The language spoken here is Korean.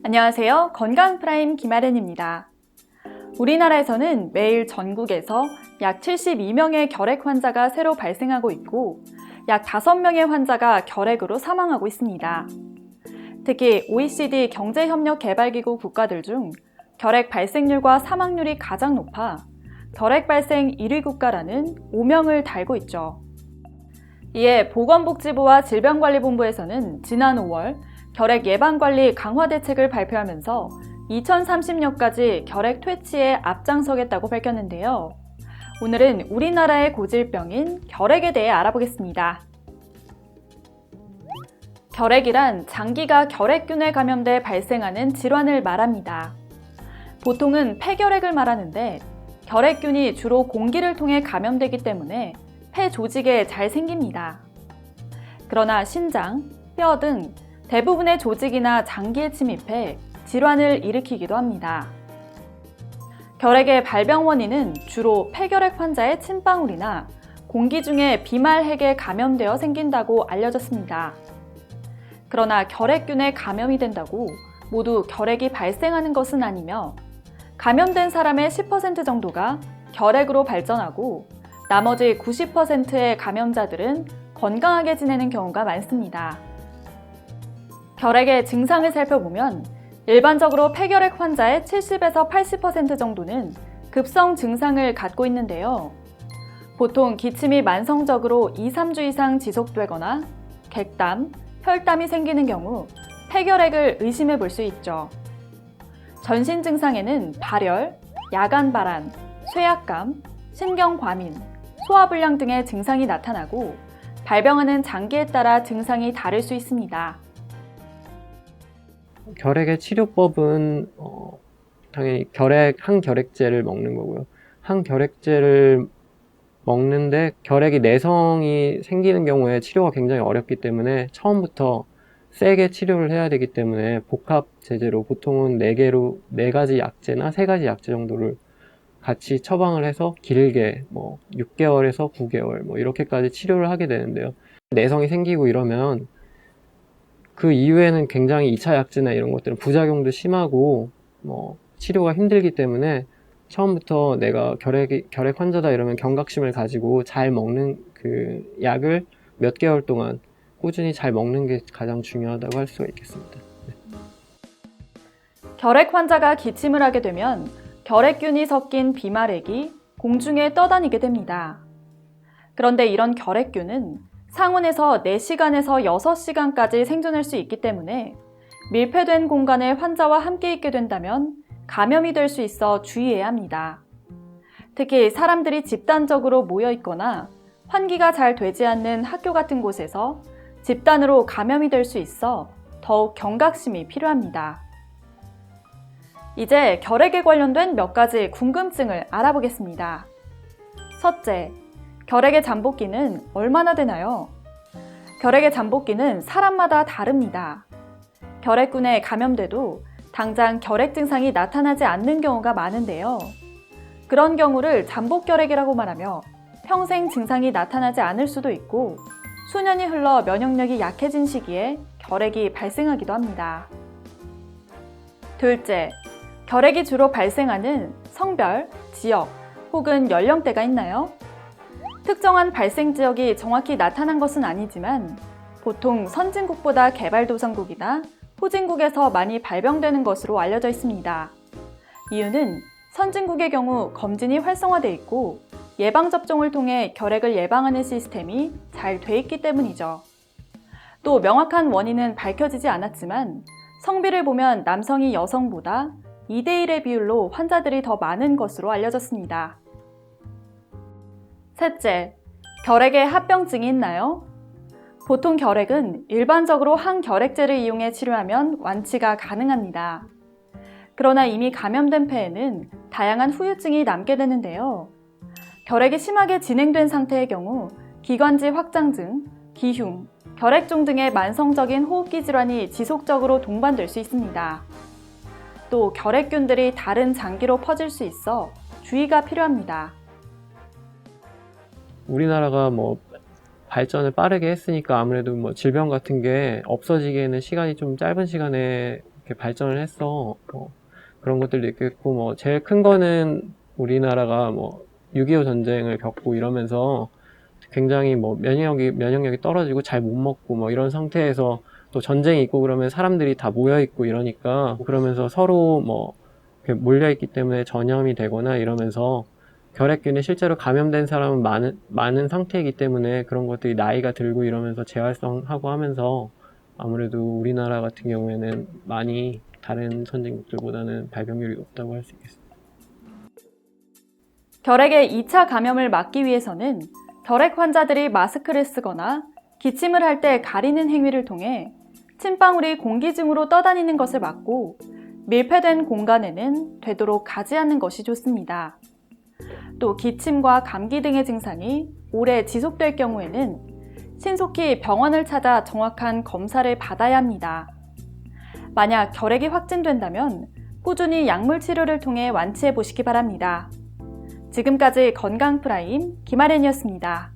안녕하세요. 건강프라임 김아련입니다. 우리나라에서는 매일 전국에서 약 72명의 결핵 환자가 새로 발생하고 있고 약 5명의 환자가 결핵으로 사망하고 있습니다. 특히 OECD 경제협력개발기구 국가들 중 결핵 발생률과 사망률이 가장 높아 결핵 발생 1위 국가라는 오명을 달고 있죠. 이에 보건복지부와 질병관리본부에서는 지난 5월 결핵 예방관리 강화 대책을 발표하면서 2030년까지 결핵 퇴치에 앞장서겠다고 밝혔는데요. 오늘은 우리나라의 고질병인 결핵에 대해 알아보겠습니다. 결핵이란 장기가 결핵균에 감염돼 발생하는 질환을 말합니다. 보통은 폐결핵을 말하는데 결핵균이 주로 공기를 통해 감염되기 때문에 폐 조직에 잘 생깁니다. 그러나 신장, 뼈 등 대부분의 조직이나 장기에 침입해 질환을 일으키기도 합니다. 결핵의 발병 원인은 주로 폐결핵 환자의 침방울이나 공기 중에 비말핵에 감염되어 생긴다고 알려졌습니다. 그러나 결핵균에 감염이 된다고 모두 결핵이 발생하는 것은 아니며 감염된 사람의 10% 정도가 결핵으로 발전하고 나머지 90%의 감염자들은 건강하게 지내는 경우가 많습니다. 결핵의 증상을 살펴보면 일반적으로 폐결핵 환자의 70에서 80% 정도는 급성 증상을 갖고 있는데요. 보통 기침이 만성적으로 2-3주 이상 지속되거나 객담, 혈담이 생기는 경우 폐결핵을 의심해 볼 수 있죠. 전신 증상에는 발열, 야간 발한, 쇠약감, 신경과민, 소화불량 등의 증상이 나타나고 발병하는 장기에 따라 증상이 다를 수 있습니다. 결핵의 치료법은 당연히 항결핵제를 먹는 거고요. 항결핵제를 먹는데 결핵이 내성이 생기는 경우에 치료가 굉장히 어렵기 때문에 처음부터 세게 치료를 해야 되기 때문에 복합 제제로 보통은 4가지 약제나 3가지 약제 정도를 같이 처방을 해서 길게 6개월에서 9개월 이렇게까지 치료를 하게 되는데요. 내성이 생기고 이러면 그 이후에는 굉장히 2차 약제나 이런 것들은 부작용도 심하고 치료가 힘들기 때문에 처음부터 내가 결핵 환자다 이러면 경각심을 가지고 잘 먹는 그 약을 몇 개월 동안 꾸준히 잘 먹는 게 가장 중요하다고 할 수가 있겠습니다. 결핵 환자가 기침을 하게 되면 결핵균이 섞인 비말액이 공중에 떠다니게 됩니다. 그런데 이런 결핵균은 상온에서 4시간에서 6시간까지 생존할 수 있기 때문에 밀폐된 공간에 환자와 함께 있게 된다면 감염이 될 수 있어 주의해야 합니다. 특히 사람들이 집단적으로 모여 있거나 환기가 잘 되지 않는 학교 같은 곳에서 집단으로 감염이 될 수 있어 더욱 경각심이 필요합니다. 이제 결핵에 관련된 몇 가지 궁금증을 알아보겠습니다. 첫째, 결핵의 잠복기는 얼마나 되나요? 결핵의 잠복기는 사람마다 다릅니다. 결핵균에 감염돼도 당장 결핵 증상이 나타나지 않는 경우가 많은데요. 그런 경우를 잠복결핵이라고 말하며 평생 증상이 나타나지 않을 수도 있고 수년이 흘러 면역력이 약해진 시기에 결핵이 발생하기도 합니다. 둘째, 결핵이 주로 발생하는 성별, 지역 혹은 연령대가 있나요? 특정한 발생 지역이 정확히 나타난 것은 아니지만 보통 선진국보다 개발도상국이나 후진국에서 많이 발병되는 것으로 알려져 있습니다. 이유는 선진국의 경우 검진이 활성화되어 있고 예방접종을 통해 결핵을 예방하는 시스템이 잘 돼 있기 때문이죠. 또 명확한 원인은 밝혀지지 않았지만 성비를 보면 남성이 여성보다 2대1의 비율로 환자들이 더 많은 것으로 알려졌습니다. 셋째, 결핵에 합병증이 있나요? 보통 결핵은 일반적으로 항결핵제를 이용해 치료하면 완치가 가능합니다. 그러나 이미 감염된 폐에는 다양한 후유증이 남게 되는데요. 결핵이 심하게 진행된 상태의 경우 기관지 확장증, 기흉, 결핵종 등의 만성적인 호흡기 질환이 지속적으로 동반될 수 있습니다. 또 결핵균들이 다른 장기로 퍼질 수 있어 주의가 필요합니다. 우리나라가 발전을 빠르게 했으니까 아무래도 질병 같은 게 없어지기에는 시간이 좀 짧은 시간에 이렇게 발전을 했어. 그런 것들도 있겠고, 뭐, 제일 큰 거는 우리나라가 뭐, 6.25 전쟁을 겪고 이러면서 굉장히 뭐, 면역력이 떨어지고 잘 못 먹고 뭐, 이런 상태에서 또 전쟁이 있고 그러면 사람들이 다 모여있고 이러니까, 그러면서 서로 뭐, 이렇게 몰려있기 때문에 전염이 되거나 이러면서 결핵균에 실제로 감염된 사람은 많은 상태이기 때문에 그런 것들이 나이가 들고 이러면서 재활성하고 하면서 아무래도 우리나라 같은 경우에는 많이 다른 선진국들보다는 발병률이 높다고 할 수 있겠습니다. 결핵의 2차 감염을 막기 위해서는 결핵 환자들이 마스크를 쓰거나 기침을 할 때 가리는 행위를 통해 침방울이 공기 중으로 떠다니는 것을 막고 밀폐된 공간에는 되도록 가지 않는 것이 좋습니다. 또 기침과 감기 등의 증상이 오래 지속될 경우에는 신속히 병원을 찾아 정확한 검사를 받아야 합니다. 만약 결핵이 확진된다면 꾸준히 약물 치료를 통해 완치해 보시기 바랍니다. 지금까지 건강 프라임 김아련이었습니다.